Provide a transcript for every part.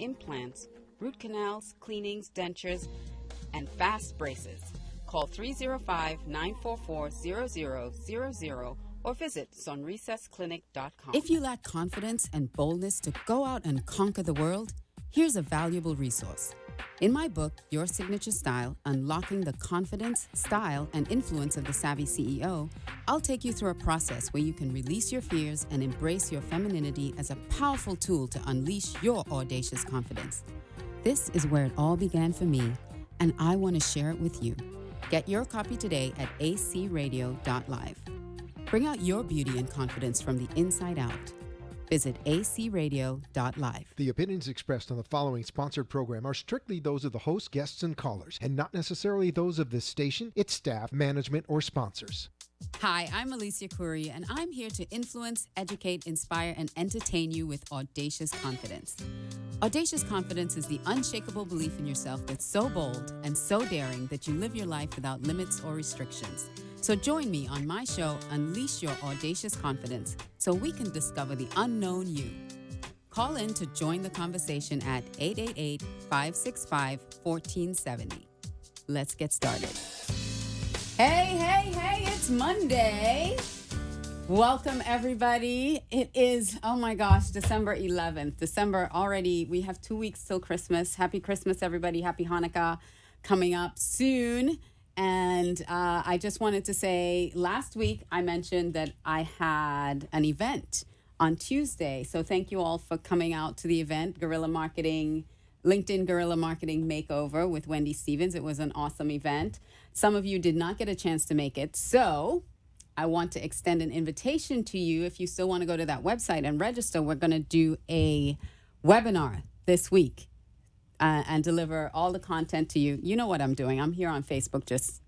implants, root canals, cleanings, dentures, and fast braces. Call 305-944-0000 or visit sonrisasclinic.com. If you lack confidence and boldness to go out and conquer the world, here's a valuable resource. In my book, Your Signature Style, Unlocking the Confidence, Style, and Influence of the Savvy CEO, I'll take you through a process where you can release your fears and embrace your femininity as a powerful tool to unleash your audacious confidence. This is where it all began for me, and I want to share it with you. Get your copy today at acradio.live. Bring out your beauty and confidence from the inside out. Visit acradio.live. The opinions expressed on the following sponsored program are strictly those of the host, guests, and callers, and not necessarily those of this station, its staff, management, or sponsors. Hi, I'm Alicia Curry, and I'm here to influence, educate, inspire, and entertain you with audacious confidence. Audacious confidence is the unshakable belief in yourself that's so bold and so daring that you live your life without limits or restrictions. So join me on my show, Unleash Your Audacious Confidence, so we can discover the unknown you. Call in to join the conversation at 888-565-1470. Let's get started. Hey, it's Monday. Welcome, everybody. It is, oh my gosh, December 11th. December already, we have 2 weeks till Christmas. Happy Christmas, everybody. Happy Hanukkah coming up soon. And I just wanted to say, last week I mentioned that I had an event on Tuesday. So thank you all for coming out to the event, LinkedIn Guerrilla Marketing Makeover with Wendy Stevens. It was an awesome event. Some of you did not get a chance to make it. So I want to extend an invitation to you. If you still want to go to that website and register, we're going to do a webinar this week. And deliver all the content to you. You know what I'm doing. I'm here on Facebook just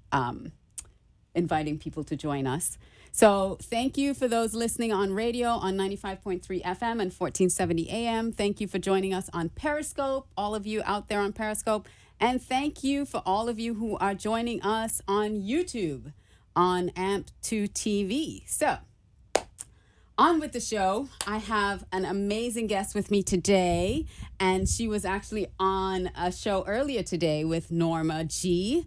inviting people to join us. So thank you for those listening on radio on 95.3 FM and 1470 AM. Thank you for joining us on Periscope, all of you out there on Periscope. And thank you for all of you who are joining us on YouTube on AMP2 TV. So on with the show. I have an amazing guest with me today, and she was actually on a show earlier today with Norma G,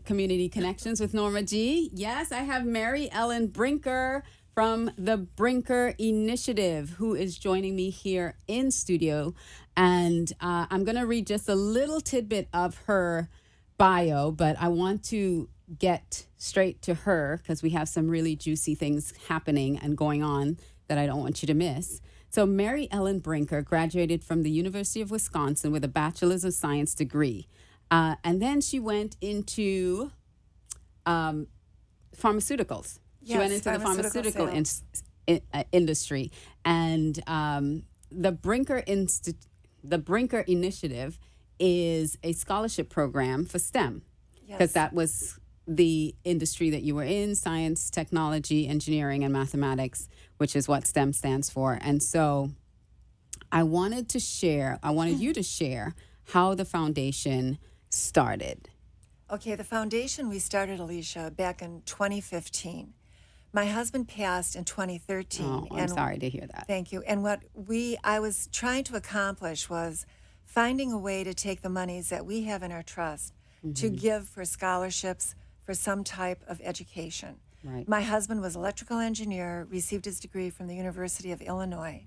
Community Connections with Norma G. Yes, I have Mary Ellen Brinker from the Brinker Initiative, who is joining me here in studio. And I'm going to read just a little tidbit of her bio, but I want to get straight to her because we have some really juicy things happening and going on that I don't want you to miss. So Mary Ellen Brinker graduated from the University of Wisconsin with a Bachelor's of Science degree. And then she went into pharmaceuticals. She went into the pharmaceutical industry. And the Brinker Initiative is a scholarship program for STEM. Because that was the industry that you were in, science, technology, engineering, and mathematics, which is what STEM stands for. And so I wanted you to share how the foundation started. Okay, the foundation we started, Alicia, back in 2015. My husband passed in 2013. Oh, I'm sorry to hear that. Thank you. And what I was trying to accomplish was finding a way to take the monies that we have in our trust to give for scholarships for some type of education. Right. My husband was an electrical engineer, received his degree from the University of Illinois,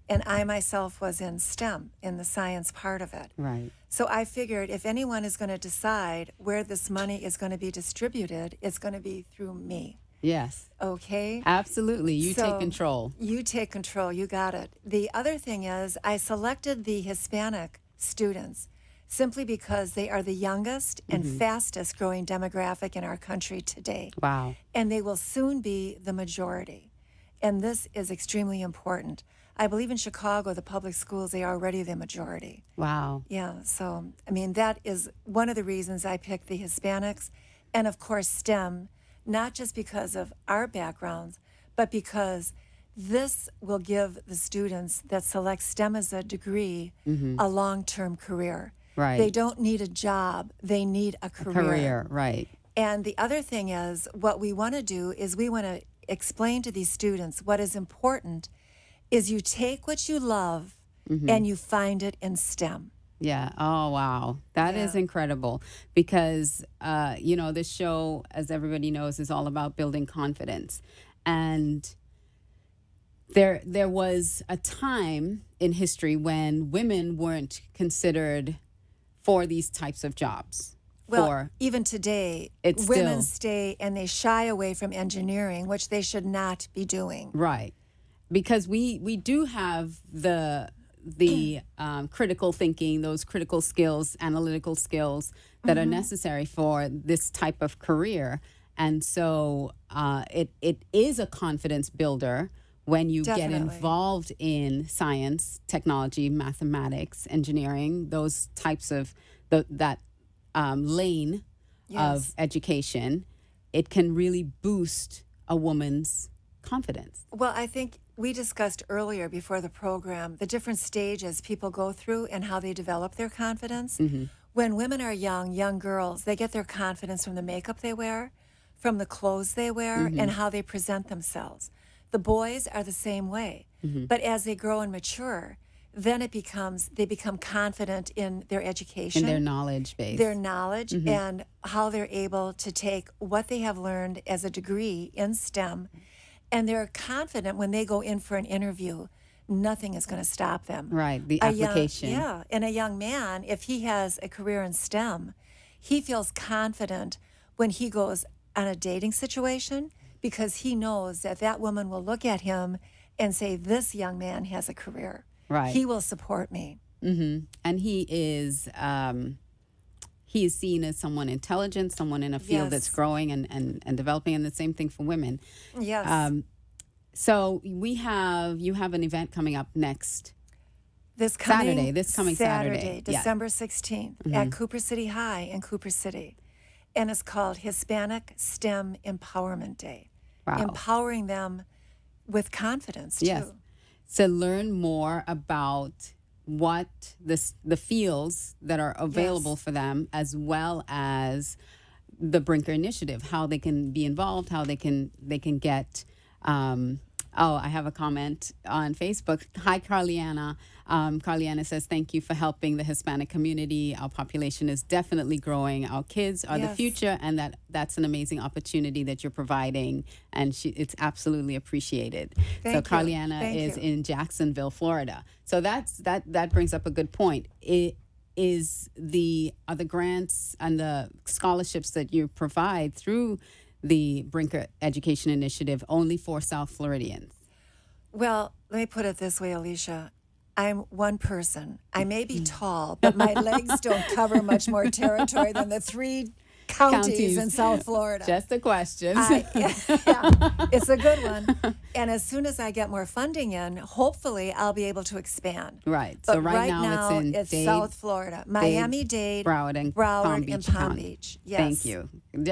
and I myself was in STEM, in the science part of it. Right. So I figured if anyone is going to decide where this money is going to be distributed, it's going to be through me. Yes. Okay? Absolutely. You take control. You take control. You got it. The other thing is I selected the Hispanic students simply because they are the youngest and fastest growing demographic in our country today. Wow. And they will soon be the majority. And this is extremely important. I believe in Chicago, the public schools, they are already the majority. Wow. Yeah, so, I mean, that is one of the reasons I picked the Hispanics. And, of course, STEM, not just because of our backgrounds, but because this will give the students that select STEM as a degree a long-term career. Right. They don't need a job. They need a career. Right. And the other thing is, what we want to do is we want to explain to these students what is important is you take what you love and you find it in STEM. Yeah. Oh, wow. That is Yeah. incredible because, this show, as everybody knows, is all about building confidence. And there was a time in history when women weren't considered for these types of jobs. Well, For even today, It's women still stay and they shy away from engineering, which they should not be doing. right, because we do have the critical thinking, those critical skills, analytical skills that are necessary for this type of career, and so it is a confidence builder when you get Definitely. involved in science, technology, mathematics, engineering, those types of that lane of Yes. education. It can really boost a woman's confidence. Well, I think we discussed earlier before the program the different stages people go through and how they develop their confidence. When women are young girls, they get their confidence from the makeup they wear, from the clothes they wear, and how they present themselves. The boys are the same way. But as they grow and mature, then they become confident in their education, In their knowledge base. their knowledge, and how they're able to take what they have learned as a degree in STEM. And they're confident when they go in for an interview, nothing is going to stop them. Right, the A young- application. yeah. And a young man, if he has a career in STEM, he feels confident when he goes on a dating situation because he knows that that woman will look at him and say, this young man has a career. Right. He will support me. And he is seen as someone intelligent, someone in a field that's Yes. growing and developing, and the same thing for women. Yes. So you have an event coming up next. This coming Saturday. Yeah. December 16th at Cooper City High in Cooper City. And it's called Hispanic STEM Empowerment Day. Wow. Empowering them with confidence, too. Yes. To learn more about what the fields that are available Yes. for them, as well as the Brinker Initiative, how they can be involved, how they can get. I have a comment on Facebook. Hi, Carliana. Carliana says, thank you for helping the Hispanic community. Our population is definitely growing. Our kids are the Yes. future, and that's an amazing opportunity that you're providing, and it's absolutely appreciated. So Thank you. Carliana Thank is you. in Jacksonville, Florida. So that brings up a good point. Are the grants and the scholarships that you provide through the Brinker Education Initiative only for South Floridians? Well, let me put it this way, Alicia. I'm one person. I may be tall, but my legs don't cover much more territory than the 3 counties in South Florida. Just a question. Yeah, it's a good one. And as soon as I get more funding in, hopefully I'll be able to expand. Right. But So right now it's Dade, South Florida, Miami-Dade, Broward, and and Palm County. Beach. Yes. Thank you.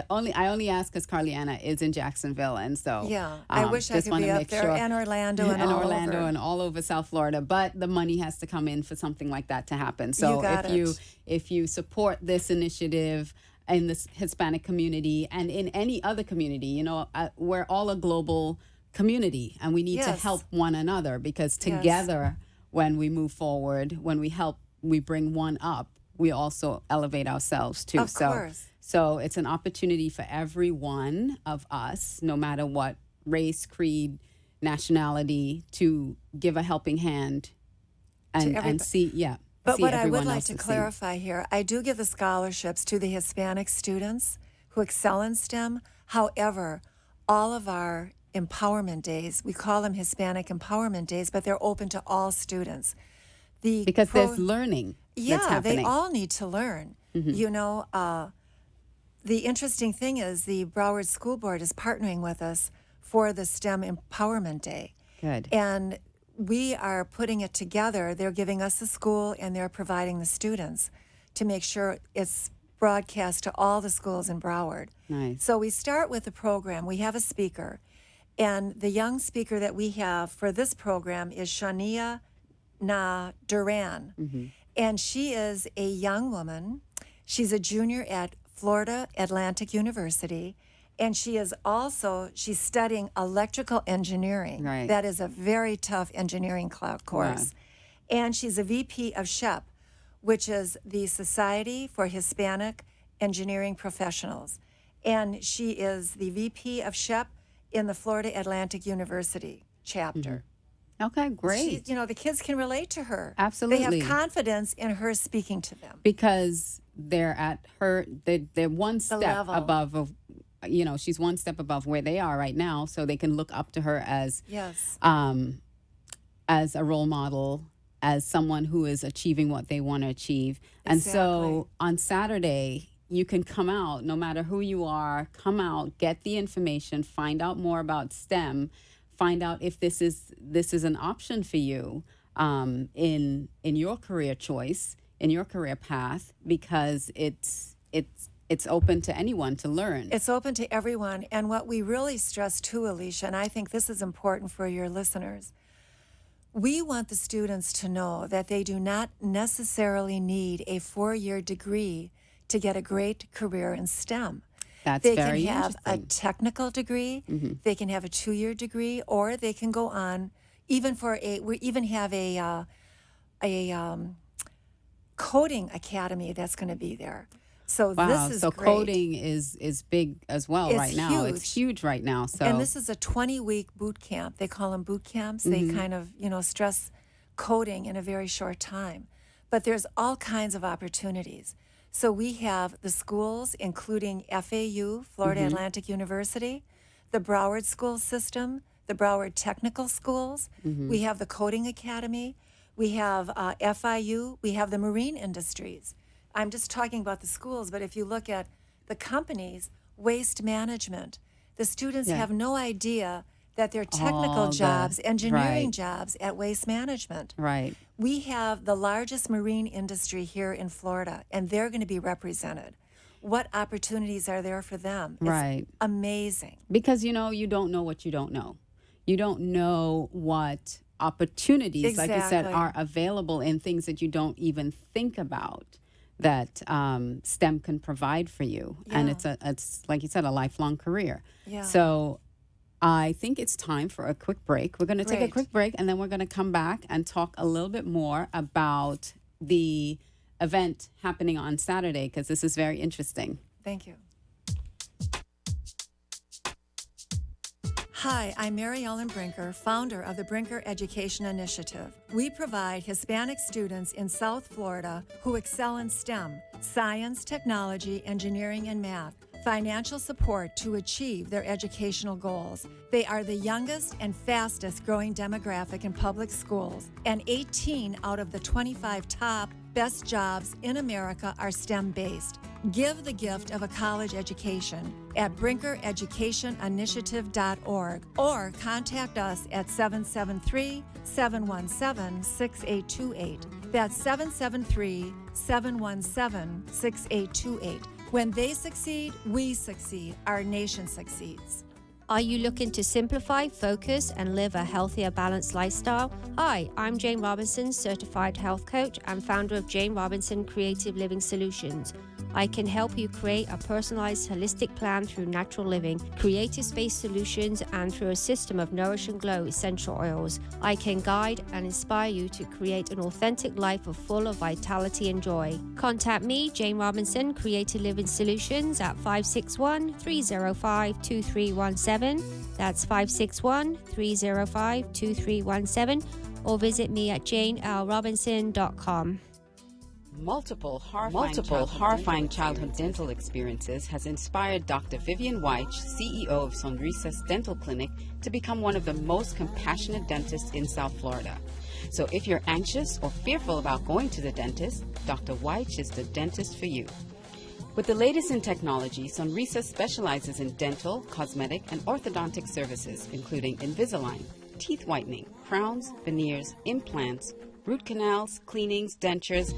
I only ask because Carliana is in Jacksonville, and so Yeah, I wish I just could wanna be up make there, sure- and Orlando, and all Orlando over. and all over South Florida. But the money has to come in for something like that to happen. So You got it. if you support this initiative in the Hispanic community and in any other community, we're all a global community, and we need to Yes. help one another, because Yes. together, when we move forward, when we bring one up, we also elevate ourselves too. Of course. So it's an opportunity for every one of us, no matter what race, creed, nationality, to give a helping hand and everybody. see, But see what I would everyone like else to succeed. clarify here, I do give the scholarships to the Hispanic students who excel in STEM. However, all of our empowerment days, we call them Hispanic Empowerment Days, but they're open to all students. Because there's learning that's Yeah, happening. they all need to learn. The interesting thing is the Broward School Board is partnering with us for the STEM Empowerment Day. Good. And we are putting it together. They're giving us the school, and they're providing the students to make sure it's broadcast to all the schools in Broward. Nice. So we start with the program. We have a speaker, and the young speaker that we have for this program is Shania Na Duran. And she is a young woman. She's a junior at Florida Atlantic University. And she's studying electrical engineering. Right. That is a very tough engineering course. And she's a VP of SHEP, which is the Society for Hispanic Engineering Professionals. And she is the VP of SHEP in the Florida Atlantic University chapter. Okay, great. The kids can relate to her. Absolutely. They have confidence in her speaking to them. Because they're at they're one step level. above of, she's one step above where they are right now, so they can look up to her as Yes. as a role model, as someone who is achieving what they want to achieve. And so on Saturday, you can come out, no matter who you are, come out, get the information, find out more about STEM, find out if this is an option for you in your career choice, in your career path, because it's open to anyone to learn. It's open to everyone. And what we really stress too, Alicia, and I think this is important for your listeners, we want the students to know that they do not necessarily need a 4-year degree to get a great career in STEM. That's they very can have a interesting. technical degree, they can have a 2-year degree, or they can go on even for we even have a coding academy that's going to be there. So Wow, this is so great. coding is big as well It's right now. It's huge right now. So And this is a 20-week boot camp. They call them boot camps. They kind of, stress coding in a very short time. But there's all kinds of opportunities. So we have the schools, including FAU, Florida Atlantic University, the Broward School System, the Broward Technical Schools. We have the Coding Academy. We have FIU. We have the marine industries. I'm just talking about the schools, but if you look at the companies, waste management, the students have no idea that they're technical jobs, engineering jobs at waste management. right. We have the largest marine industry here in Florida, and they're going to be represented. What opportunities are there for them? It's Right. amazing. Because you don't know what you don't know. You don't know what opportunities, like you said, Exactly. are available in things that you don't even think about that STEM can provide for you. And Yeah. it's like you said, a lifelong career. Yeah. So I think it's time for a quick break. We're going to take a Great. quick break, and then we're going to come back and talk a little bit more about the event happening on Saturday, because this is very interesting. Thank you. Hi, I'm Mary Ellen Brinker, founder of the Brinker Education Initiative. We provide Hispanic students in South Florida who excel in STEM, science, technology, engineering, and math, financial support to achieve their educational goals. They are the youngest and fastest growing demographic in public schools, and 18 out of the 25 top best jobs in America are STEM-based. Give the gift of a college education at brinkereducationinitiative.org or contact us at 773-717-6828. That's 773-717-6828. When they succeed, we succeed. Our nation succeeds. Are you looking to simplify, focus, and live a healthier, balanced lifestyle? Hi, I'm Jane Robinson, certified health coach and founder of Jane Robinson Creative Living Solutions. I can help you create a personalized, holistic plan through natural living, creative space solutions, and through a system of Nourish and Glow essential oils. I can guide and inspire you to create an authentic life full of vitality and joy. Contact me, Jane Robinson, Creative Living Solutions, at 561-305-2317. That's 561-305-2317, or visit me at janelrobinson.com. Multiple horrifying childhood dental experiences has inspired Dr. Vivian Weich, CEO of Sonrisas Dental Clinic, to become one of the most compassionate dentists in South Florida. So if you're anxious or fearful about going to the dentist, Dr. Weich is the dentist for you. With the latest in technology, Sonrisas specializes in dental, cosmetic, and orthodontic services, including Invisalign, teeth whitening, crowns, veneers, implants, root canals, cleanings, dentures,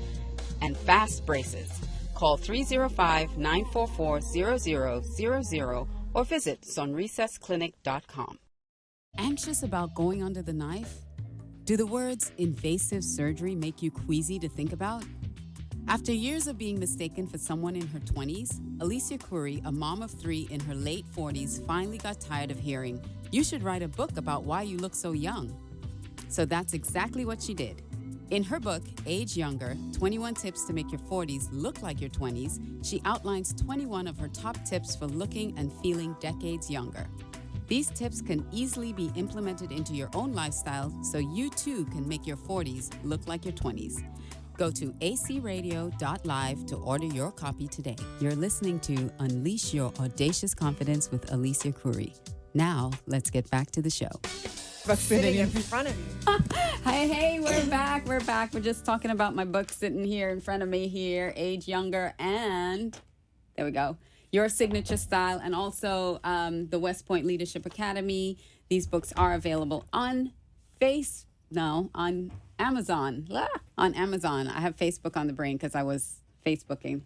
and fast braces. Call 305-944-0000 or visit sonrisasclinic.com. Anxious about going under the knife? Do the words invasive surgery make you queasy to think about? After years of being mistaken for someone in her 20s, Alicia Curry, a mom of 3 in her late 40s, finally got tired of hearing, "You should write a book about why you look so young." So that's exactly what she did. In her book, Age Younger, 21 Tips to Make Your 40s Look Like Your 20s, she outlines 21 of her top tips for looking and feeling decades younger. These tips can easily be implemented into your own lifestyle so you too can make your 40s look like your 20s. Go to acradio.live to order your copy today. You're listening to Unleash Your Audacious Confidence with Alicia Khoury. Now, let's get back to the show. Sitting in front of you. Hey, we're back. We're just talking about my book sitting here in front of me here, Age Younger, and there we go, Your Signature Style, and also the West Point Leadership Academy. These books are available on Amazon. On Amazon. I have Facebook on the brain because I was Facebooking.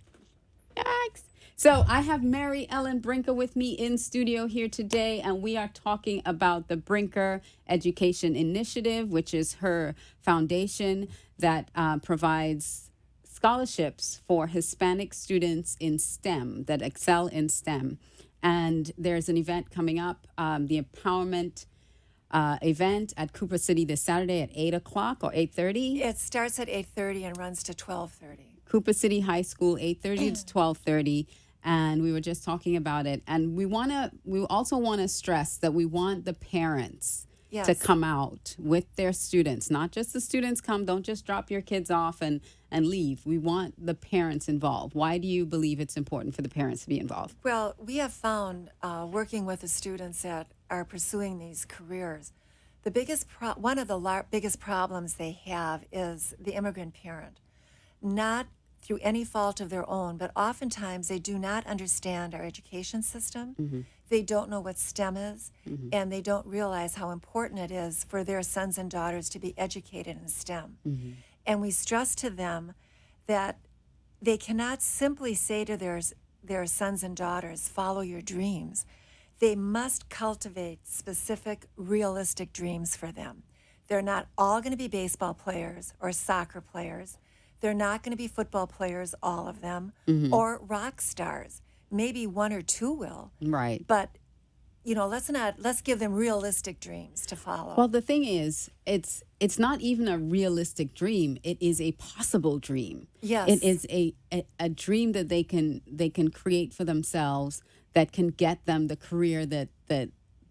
Yikes. So I have Mary Ellen Brinker with me in studio here today, and we are talking about the Brinker Education Initiative, which is her foundation that provides scholarships for Hispanic students in STEM, that excel in STEM. And there's an event coming up, the Empowerment event at Cooper City this Saturday at 8 o'clock or 8:30. It starts at 8:30 and runs to 12:30. Cooper City High School, 8:30 to 12:30. And we were just talking about it. And we also want to stress that we want the parents to come out with their students. Not just the students come, don't just drop your kids off and leave. We want the parents involved. Why do you believe it's important for the parents to be involved? Well, we have found, working with the students that are pursuing these careers, the biggest one of the biggest problems they have is the immigrant parent. Not through any fault of their own, but oftentimes they do not understand our education system. Mm-hmm. They don't know what STEM is, mm-hmm. and they don't realize how important it is for their sons and daughters to be educated in STEM. Mm-hmm. And we stress to them that they cannot simply say to their sons and daughters, follow your dreams. They must cultivate specific, realistic dreams for them. They're not all going to be baseball players or soccer players. They're not going to be football players, all of them, mm-hmm. or rock stars. Maybe one or two will. Right. But, let's give them realistic dreams to follow. Well, the thing is, it's not even a realistic dream. It is a possible dream. Yes. It is a dream that they can create for themselves that can get them the career that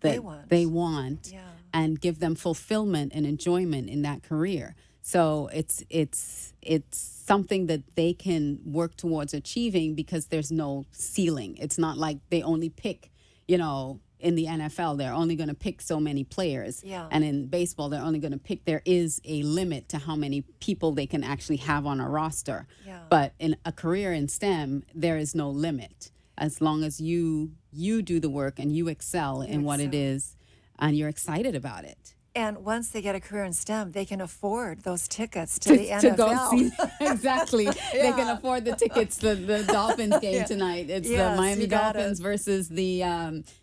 they want yeah. and give them fulfillment and enjoyment in that career. So it's something that they can work towards achieving because there's no ceiling. It's not like they only pick, in the NFL, they're only going to pick so many players. Yeah. And in baseball, they're only going to pick, there is a limit to how many people they can actually have on a roster. Yeah. But in a career in STEM, there is no limit. As long as you do the work and you excel in what it is and you're excited about it. And once they get a career in STEM, they can afford those tickets to the NFL. To go see, exactly. Yeah. They can afford the tickets to the Dolphins game yeah. tonight. It's yes, the Miami Dolphins versus the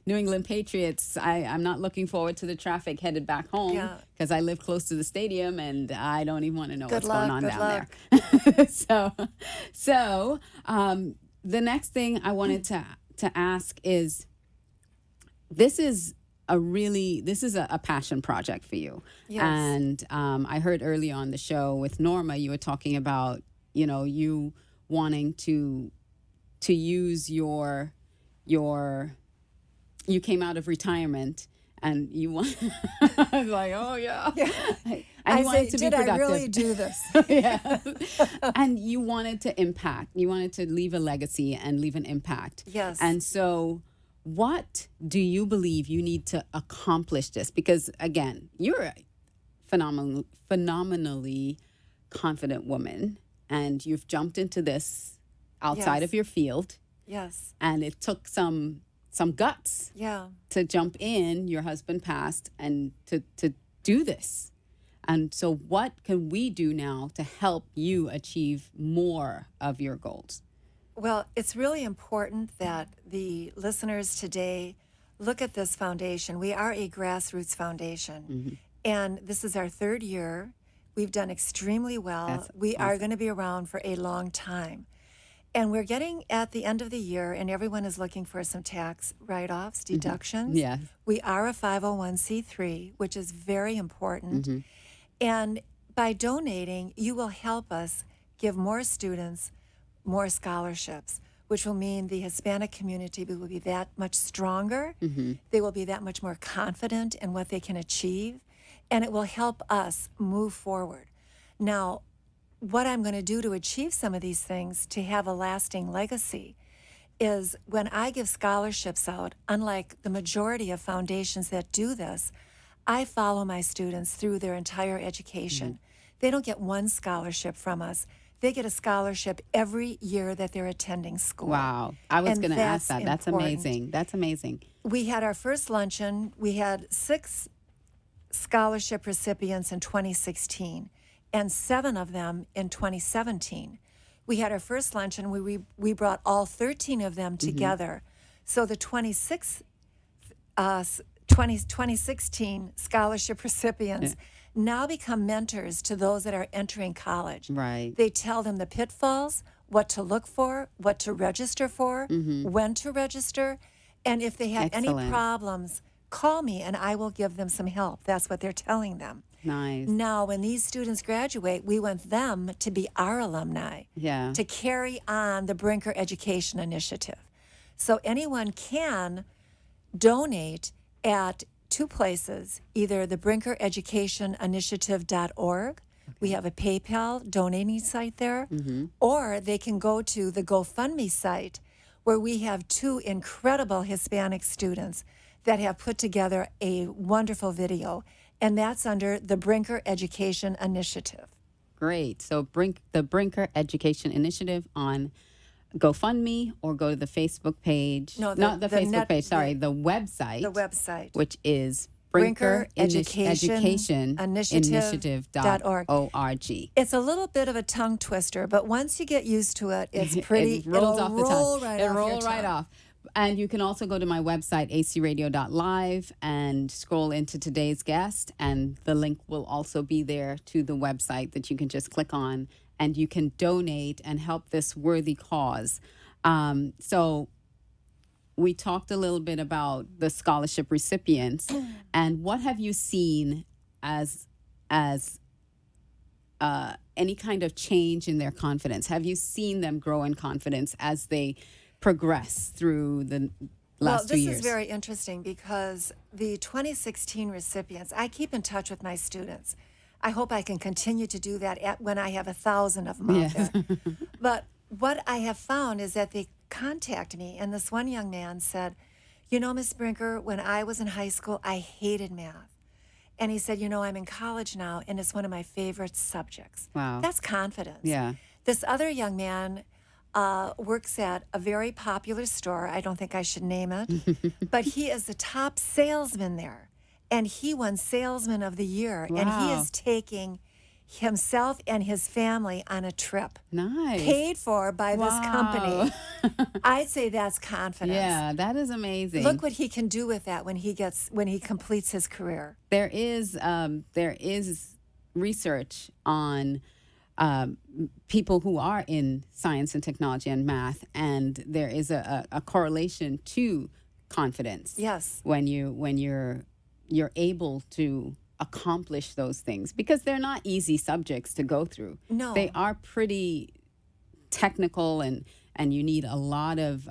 New England Patriots. I'm not looking forward to the traffic headed back home because I live close to the stadium and I don't even want to know what's going on down there. So the next thing I wanted to ask is, this is a passion project for you. Yes. And I heard early on the show with Norma, you were talking about, you wanting to use you came out of retirement and you want, I was like, oh yeah. And you wanted to be productive. Did I really do this? Yeah. And you wanted to impact, you wanted to leave a legacy and leave an impact. Yes. And so what do you believe you need to accomplish this? Because, again, you're a phenomenally confident woman, and you've jumped into this outside of your field. Yes. And it took some guts to jump in. Your husband passed, and to do this. And so what can we do now to help you achieve more of your goals? Well, it's really important that the listeners today look at this foundation. We are a grassroots foundation, mm-hmm. and this is our third year. We've done extremely well. That's we awesome. are going to be around for a long time. And we're getting at the end of the year, and everyone is looking for some tax write-offs, deductions. Mm-hmm. Yeah. We are a 501c3, which is very important. Mm-hmm. And by donating, you will help us give more students more scholarships, which will mean the Hispanic community will be that much stronger. They will be that much more confident in what they can achieve, and it will help us move forward. Now, what I'm going to do to achieve some of these things to have a lasting legacy is when I give scholarships out, unlike the majority of foundations that do this, I follow my students through their entire education. They don't get one scholarship from us. They get a scholarship every year that they're attending school. Wow. I was And going to ask that. That's important. amazing. That's amazing. We had our first luncheon. We had 6 scholarship recipients in 2016 and 7 of them in 2017. We had our first luncheon. We brought all 13 of them together. So the 2016 scholarship recipients now become mentors to those that are entering college. Right. They tell them the pitfalls, what to look for, what to register for, when to register, and if they have any Excellent. problems, call me and I will give them some help. That's what they're telling them. Nice. Now, when these students graduate, we want them to be our alumni, Yeah. to carry on the Brinker Education Initiative. So anyone can donate at 2 places, either the brinkereducationinitiative.org. We have a PayPal donating site there, or they can go to the GoFundMe site where we have 2 incredible Hispanic students that have put together a wonderful video, and that's under the Brinker Education Initiative. Great. So the Brinker Education Initiative on GoFundMe, or go to the Facebook page. No, not the Facebook net- page. Sorry, the website. The website. which is Brinker Education Initiative.org. Initiative.org. It's a little bit of a tongue twister, but once you get used to it, it's pretty. It rolls it'll off the roll tongue. right It off roll your right tongue. off. And you can also go to my website, acradio.live, and scroll into today's guest. And the link will also be there to the website that you can just click on, and you can donate and help this worthy cause. So we talked a little bit about the scholarship recipients, and what have you seen as any kind of change in their confidence? Have you seen them grow in confidence as they progress through the last 2 years? Well, this is very interesting because the 2016 recipients, I keep in touch with my students. I hope I can continue to do that when I have 1,000 of them out there. But what I have found is that they contact me, and this one young man said, you know, Miss Brinker, when I was in high school, I hated math. And he said, you know, I'm in college now, and it's one of my favorite subjects. Wow. That's confidence. Yeah. This other young man works at a very popular store. I don't think I should name it, but he is the top salesman there. And he won Salesman of the Year. And he Wow. is taking himself and his family on a trip Nice. paid for by this Wow. company. I'd say that's confidence. Yeah, that is amazing. Look what he can do with that when he completes his career. There is research on people who are in science and technology and math, and there is a correlation to confidence. Yes. When you're able to accomplish those things, because they're not easy subjects to go through. No. They are pretty technical, and you need a lot of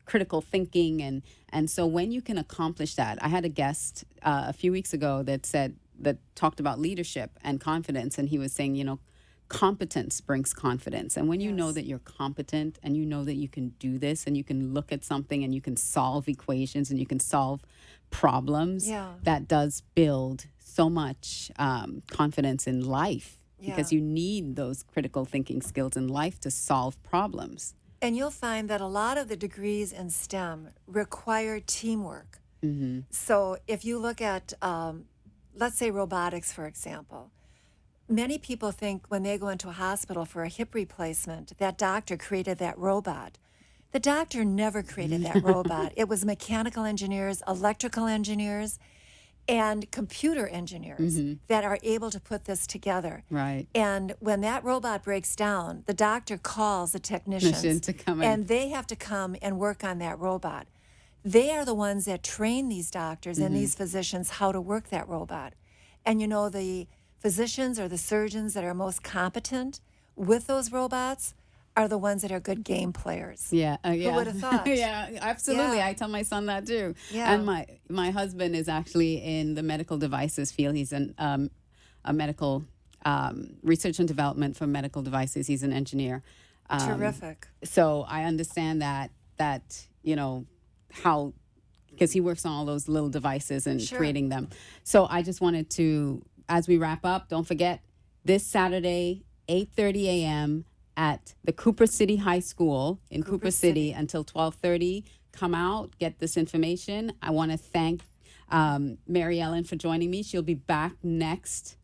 critical thinking, and so when you can accomplish that. I had a guest a few weeks ago that talked about leadership and confidence, and he was saying, you know, competence brings confidence. And when you know Yes. that you're competent, and you know that you can do this, and you can look at something and you can solve equations and you can solve problems, Yeah. that does build so much confidence in life, because Yeah. you need those critical thinking skills in life to solve problems. And you'll find that a lot of the degrees in STEM require teamwork. Mm-hmm. So if you look at, let's say, robotics, for example, many people think when they go into a hospital for a hip replacement, that doctor created that robot. The doctor never created that robot. It was mechanical engineers, electrical engineers, and computer engineers that are able to put this together. Right. And when that robot breaks down, the doctor calls the technicians Technician to come in. and they have to come and work on that robot. They are the ones that train these doctors and these physicians how to work that robot. And you know, the physicians or the surgeons that are most competent with those robots are the ones that are good game players. Yeah, yeah. Who would have thought? Yeah, absolutely. Yeah. I tell my son that too. Yeah. And my husband is actually in the medical devices field. He's a medical research and development for medical devices. He's an engineer. Terrific. So I understand that how, because he works on all those little devices and Sure. creating them. So I just wanted to, as we wrap up, don't forget this Saturday, 8:30 a.m. at the Cooper City High School in Cooper City until 12:30. Come out, get this information. I want to thank Mary Ellen for joining me. She'll be back next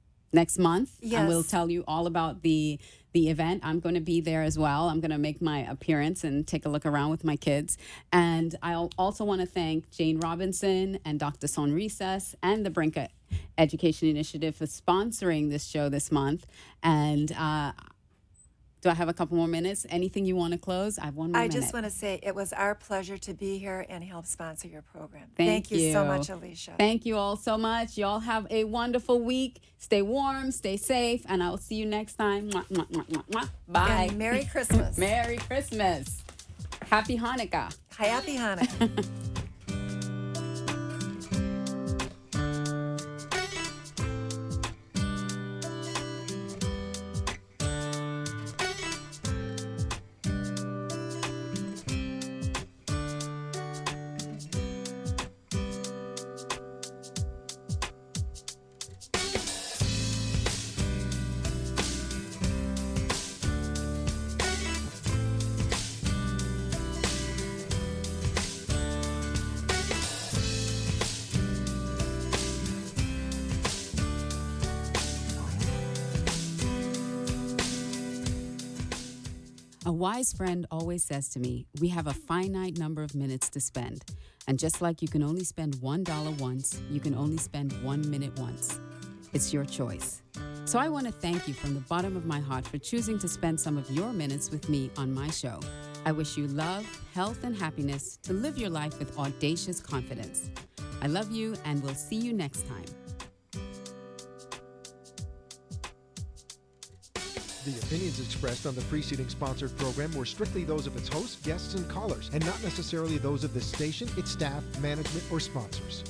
month. Yes. And we'll tell you all about the event. I'm going to be there as well. I'm going to make my appearance and take a look around with my kids. And I also want to thank Jane Robinson and Dr. Son Recess and the Brinker Education Initiative for sponsoring this show this month. And do I have a couple more minutes? Anything you want to close? I have one more minute. I just want to say it was our pleasure to be here and help sponsor your program. Thank you so you. much, Alicia. Thank you all so much. Y'all have a wonderful week. Stay warm, stay safe, and I'll see you next time. Mwah, mwah, mwah, mwah, mwah. Bye. And Merry Christmas. Merry Christmas. Happy Hanukkah. Happy Hanukkah. A wise friend always says to me, we have a finite number of minutes to spend. And just like you can only spend $1 once, you can only spend 1 minute once. It's your choice. So I want to thank you from the bottom of my heart for choosing to spend some of your minutes with me on my show. I wish you love, health, and happiness to live your life with audacious confidence. I love you, and we'll see you next time. The opinions expressed on the preceding sponsored program were strictly those of its hosts, guests, and callers, and not necessarily those of this station, its staff, management, or sponsors.